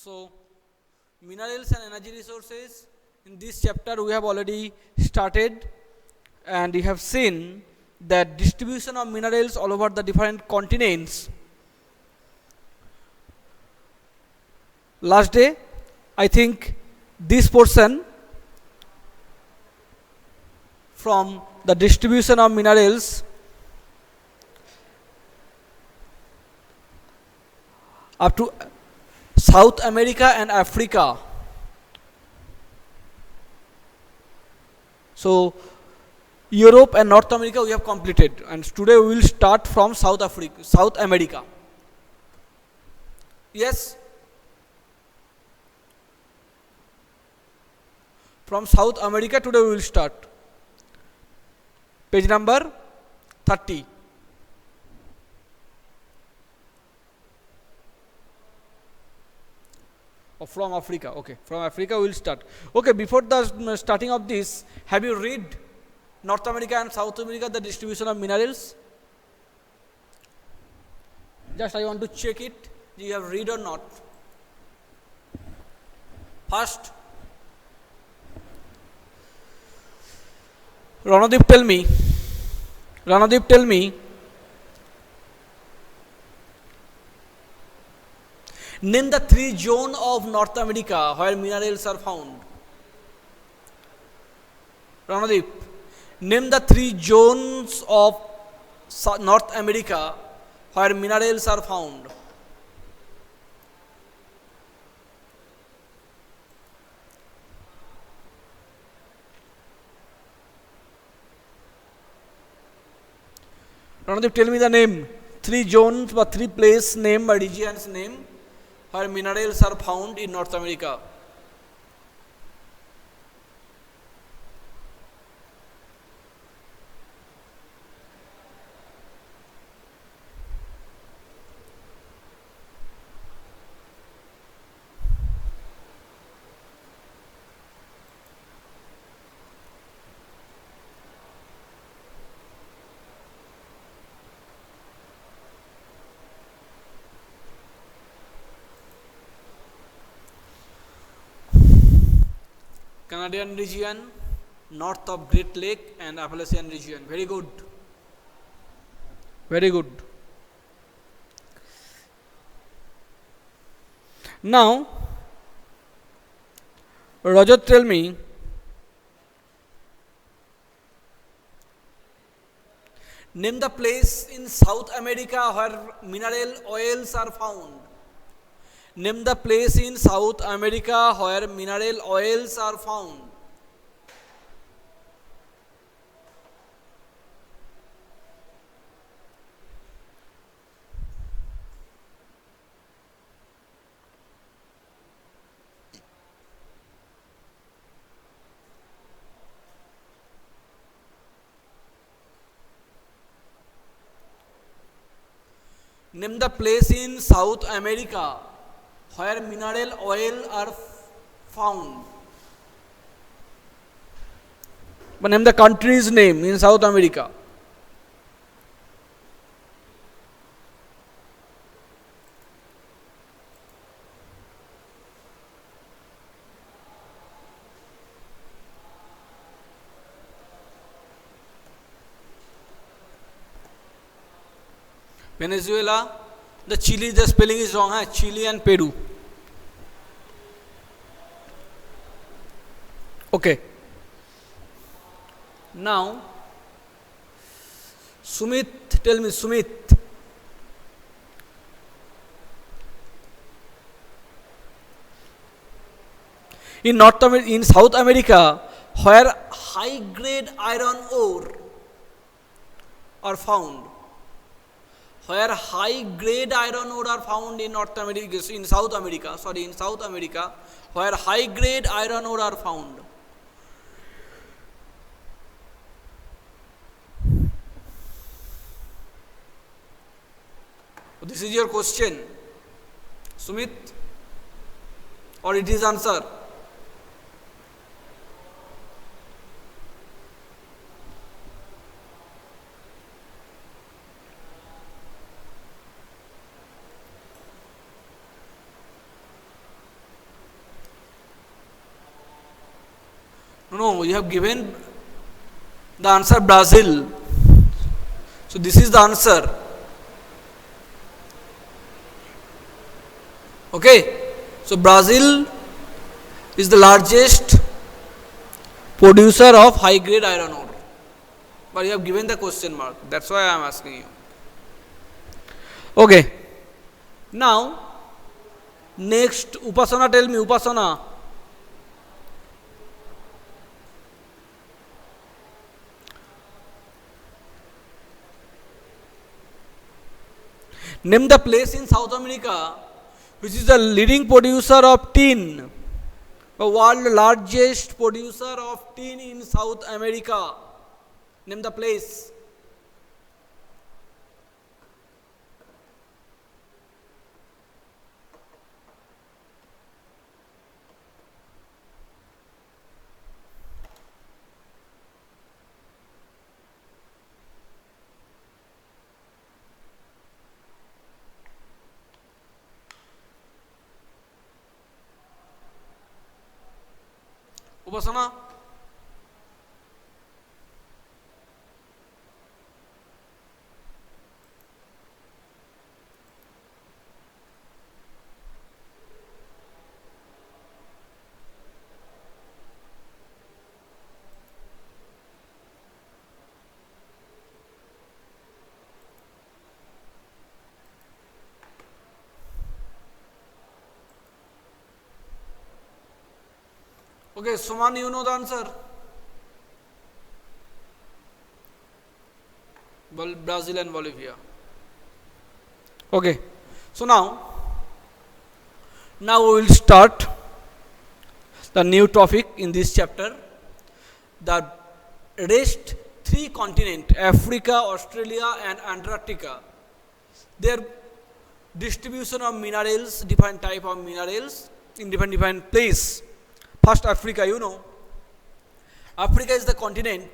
So, minerals and energy resources. In this chapter, we have already started, and we have seen that distribution of minerals all over the different continents. Last day, I think this portion from the distribution of minerals up to South America and Africa. So, Europe and North America we have completed, and today we will start from South America. Yes, from South America today we will start. Page number 30. From Africa. Okay, from Africa we will start. Okay, before the starting of this, have you read North America and South America, the distribution of minerals? Just I want to check it, you have read or not. First, Ranadeep, tell me, name the three zones of North America where minerals are found. Ranadeep, name the three zones of North America where minerals are found. Ranadeep, tell me the name. Three zones or three place name or regions name where minerals are found in North America. Canadian region, north of Great Lake and Appalachian region. Very good. Very good. Now, Rajat, tell me, name the place in South America where mineral oils are found. Name the place in South America where mineral oils are found. Name the place in South America where mineral oil are found. But name the country's name in South America. Venezuela. The Chile, the spelling is wrong. Chile and Peru. Okay. Now, Sumit, tell me, Sumit. In South America, where high grade iron ore are found. Where high grade iron ore are found in South America, where high grade iron ore are found. This is your question, Sumit, or it is answer? No, you have given the answer Brazil. So this is the answer. Okay. So Brazil is the largest producer of high grade iron ore. But you have given the question mark. That's why I am asking you. Okay. Now, next, Upasana, tell me, Upasana. Name the place in South America which is the leading producer of tin. The world largest producer of tin in South America. Name the place. Upasana. Okay, Suman, you know the answer. Brazil and Bolivia. Okay, so now we will start the new topic in this chapter. The rest three continents, Africa, Australia and Antarctica, their distribution of minerals, different type of minerals in different place. First, Africa, you know. Africa is the continent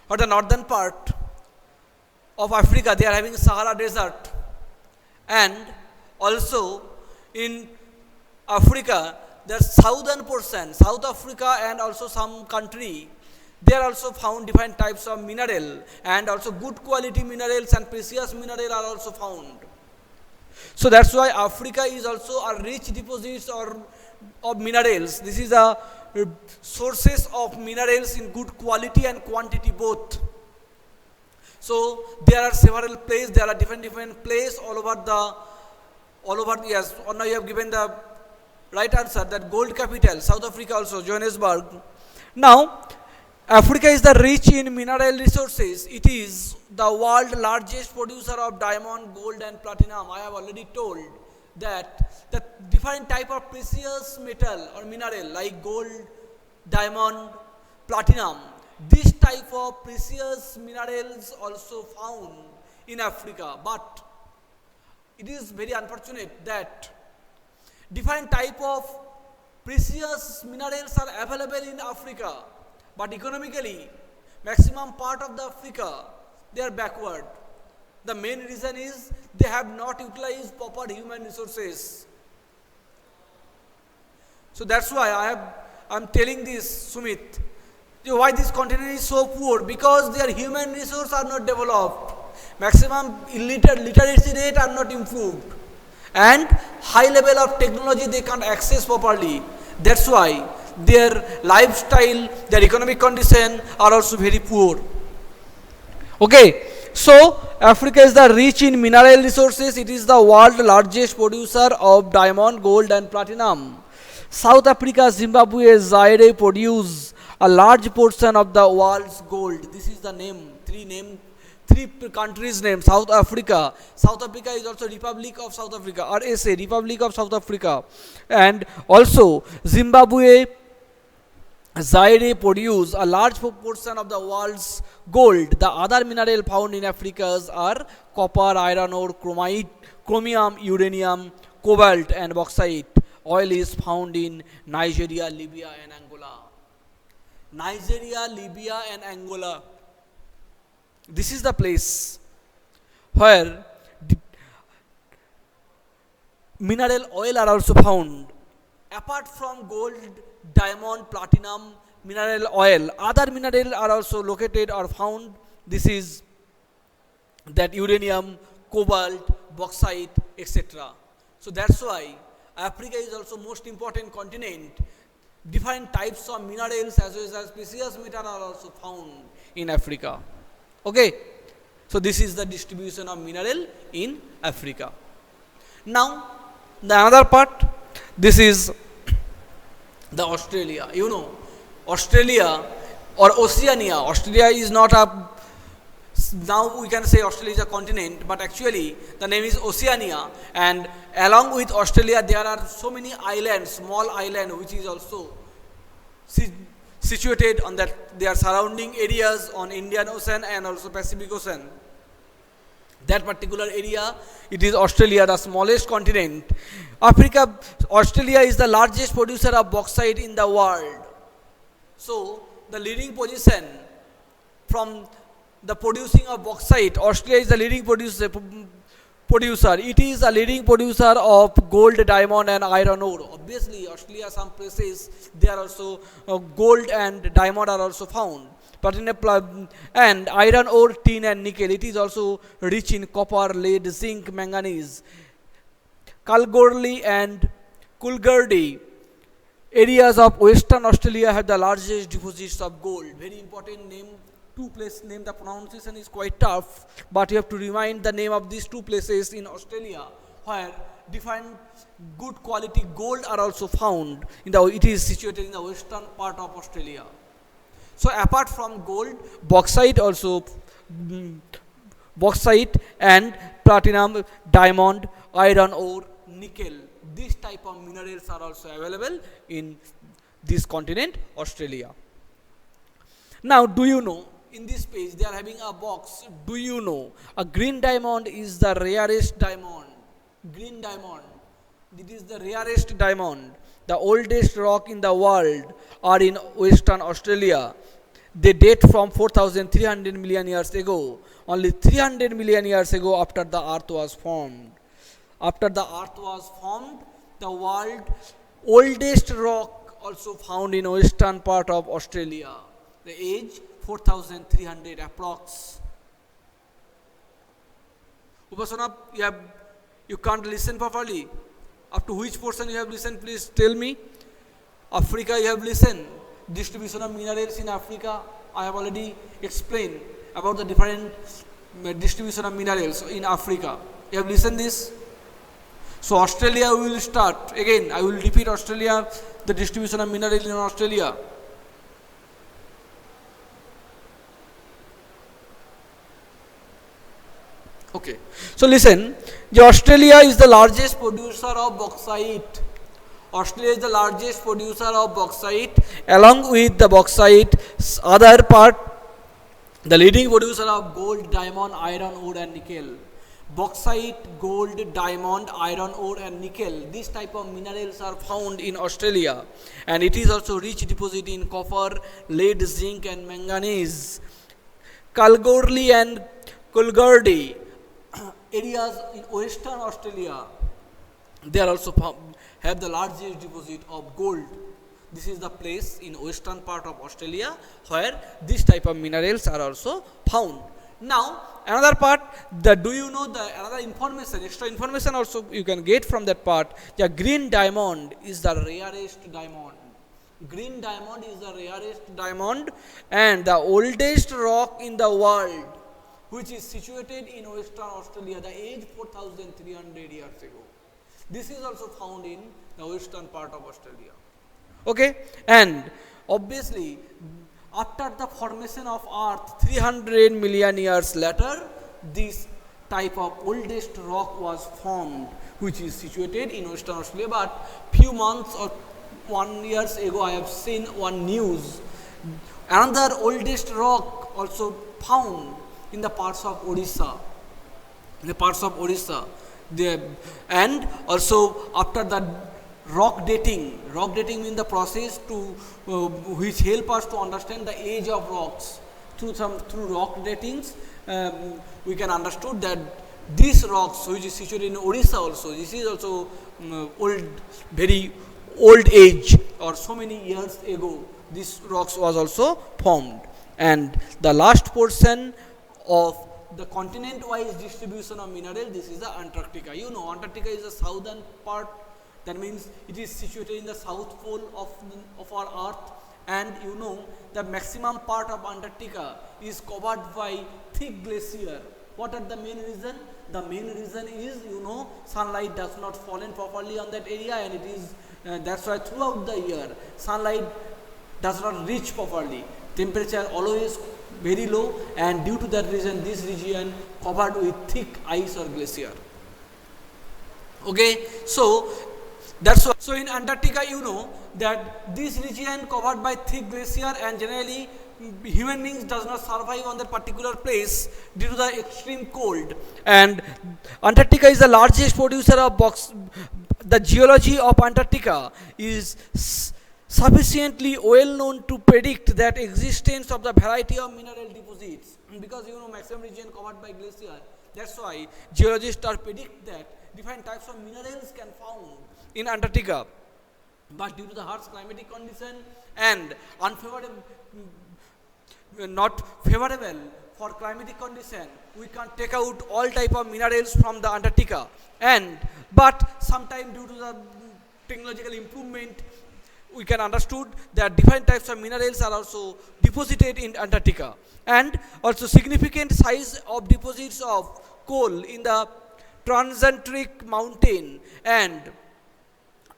or the northern part of Africa. They are having Sahara Desert, and also in Africa, the southern portion, South Africa and also some country, they are also found different types of mineral, and also good quality minerals and precious mineral are also found. So that's why Africa is also a rich deposits of minerals. This is a sources of minerals in good quality and quantity both. So there are several places, there are different places all over yes. Now you have given the right answer, that gold capital, South Africa also, Johannesburg. Now, Africa is the rich in mineral resources. It is the world largest producer of diamond, gold and platinum. I have already told that the different type of precious metal or mineral like gold, diamond, platinum, this type of precious minerals also found in Africa. But it is very unfortunate that different type of precious minerals are available in Africa, but economically maximum part of the Africa they are backward. The main reason is they have not utilized proper human resources. So that's why I am telling this, Sumit, why this continent is so poor, because their human resources are not developed, maximum literacy rate are not improved, and high level of technology they can't access properly. That's why their lifestyle, their economic condition are also very poor. Okay, so Africa is the rich in mineral resources. It is the world largest producer of diamond, gold and platinum. South Africa, Zimbabwe, Zaire produce a large portion of the world's gold. This is the name, three countries name. South Africa. South Africa is also Republic of South Africa, RSA, Republic of South Africa. And also Zimbabwe, Zaire produce a large portion of the world's gold. The other mineral found in Africa are copper, iron ore, chromium, uranium, cobalt and bauxite. Oil is found in Nigeria, Libya and Angola. Nigeria, Libya and Angola. This is the place where mineral oil are also found. Apart from gold, diamond, platinum, mineral oil. Other minerals are also located or found. This is that uranium, cobalt, bauxite, etc. So that's why Africa is also most important continent. Different types of minerals as well as precious metal are also found in Africa. Okay, so this is the distribution of mineral in Africa. Now the another part, this is the Australia. You know, Australia or Oceania. Australia is not a, now we can say Australia is a continent, but actually the name is Oceania, and along with Australia there are so many islands, small island, which is also situated on that, their surrounding areas on Indian Ocean and also Pacific Ocean. That particular area, it is Australia, the smallest continent. Africa, Australia is the largest producer of bauxite in the world. So the leading position from the producing of bauxite, Australia is the leading producer. It is a leading producer of gold, diamond and iron ore. Obviously, Australia, some places there are also gold and diamond are also found. But in and iron ore, tin and nickel, it is also rich in copper, lead, zinc, manganese. Kalgoorlie and Coolgardie areas of Western Australia have the largest deposits of gold. Very important name. Two place name, the pronunciation is quite tough, but you have to remind the name of these two places in Australia where different good quality gold are also found. It is situated in the western part of Australia. So apart from gold, bauxite also, bauxite and platinum, diamond, iron ore, nickel, these type of minerals are also available in this continent, Australia. Now, do you know, in this page they are having a box. Do you know a green diamond is the rarest diamond? Green diamond, it is the rarest diamond. The oldest rock in the world are in Western Australia. They date from 4,300 million years ago. Only 300 million years ago, after the earth was formed. After the earth was formed, the world's oldest rock also found in western part of Australia. The age 4,300 approx. Upasana, you can't listen properly. Up to which portion you have listened, please tell me. Africa you have listened. Distribution of minerals in Africa, I have already explained about the different distribution of minerals in Africa. You have listened this. So Australia we will start. Again, I will repeat Australia, the distribution of minerals in Australia. Okay, so listen, Australia is the largest producer of bauxite. Australia is the largest producer of bauxite. Along with the bauxite, other part, the leading producer of gold, diamond, iron ore and nickel. Bauxite, gold, diamond, iron ore and nickel, these type of minerals are found in Australia, and it is also rich deposit in copper, lead, zinc and manganese. Kalgoorlie and Coolgardie areas in Western Australia, they are also have the largest deposit of gold. This is the place in western part of Australia where this type of minerals are also found. Now another part, do you know the another information, extra information also you can get from that part. The green diamond is the rarest diamond. Green diamond is the rarest diamond and the oldest rock in the world, which is situated in Western Australia, the age 4,300 years ago. This is also found in the western part of Australia. Okay, and obviously after the formation of earth 300 million years later, this type of oldest rock was formed, which is situated in Western Australia. But few months or 1 year ago I have seen one news, another oldest rock also found in the parts of Odisha. In the parts of Odisha, and also after the rock dating means the process to which help us to understand the age of rocks. Through rock datings, we can understood that these rocks, which is situated in Odisha also, this is also old, very old age or so many years ago. this rocks was also formed. And the last portion of the continent-wise distribution of mineral, this is the Antarctica. You know, Antarctica is the southern part. That means it is situated in the south pole of our Earth, and you know the maximum part of Antarctica is covered by thick glacier. What are the main reason? The main reason is, you know, sunlight does not fall in properly on that area, and it is that's why throughout the year sunlight does not reach properly. Temperature always very low, and due to that reason this region covered with thick ice or glacier. Okay, so that's why. So in Antarctica, you know that this region covered by thick glacier, and generally human beings does not survive on that particular place due to the extreme cold. And Antarctica is the largest producer of bauxite. The geology of Antarctica is sufficiently well known to predict that existence of the variety of mineral deposits, because you know maximum region covered by glacier. That's why geologists are predict that different types of minerals can found in Antarctica. But due to the harsh climatic condition and unfavorable, not favorable for climatic condition, we can't take out all type of minerals from the Antarctica. And but sometime due to the technological improvement, we can understood that different types of minerals are also deposited in Antarctica, and also significant size of deposits of coal in the Transantarctic Mountain and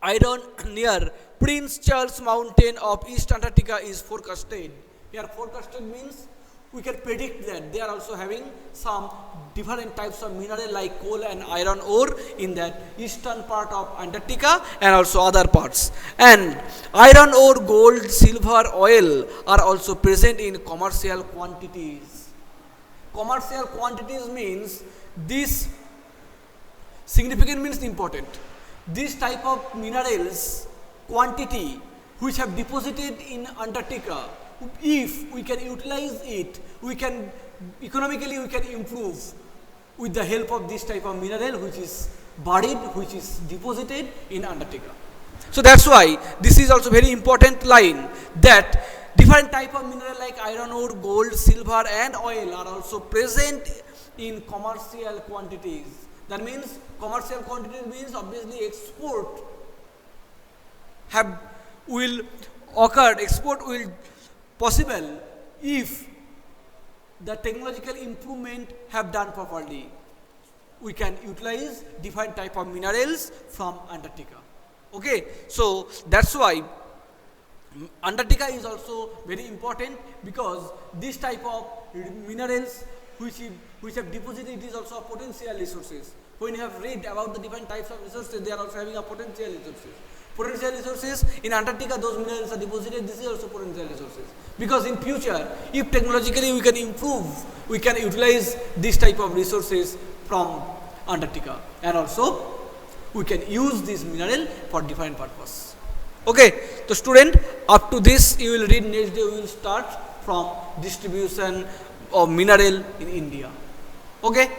iron near Prince Charles Mountain of East Antarctica is forecasted. Here forecasted means we can predict that they are also having some different types of mineral like coal and iron ore in that eastern part of Antarctica and also other parts. And iron ore, gold, silver, oil are also present in commercial quantities. Commercial quantities means this significant means important. This type of minerals quantity which have deposited in Antarctica, if we can utilize it, we can economically we can improve with the help of this type of mineral which is buried, which is deposited in Antarctica. So that's why this is also very important line, that different type of mineral like iron ore, gold, silver and oil are also present in commercial quantities. That means commercial quantities means obviously export will occur, export will possible if the technological improvement have done properly. We can utilize different type of minerals from Antarctica. Okay, so that's why Antarctica is also very important, because this type of minerals which have deposited, it is also a potential resources. When you have read about the different types of resources, they are also having a potential resources. Potential resources in Antarctica, those minerals are deposited. This is also potential resources, because in future, if technologically we can improve, we can utilize this type of resources from Antarctica, and also we can use this mineral for different purpose. Okay, so student, up to this you will read. Next day we will start from distribution of mineral in India. Okay.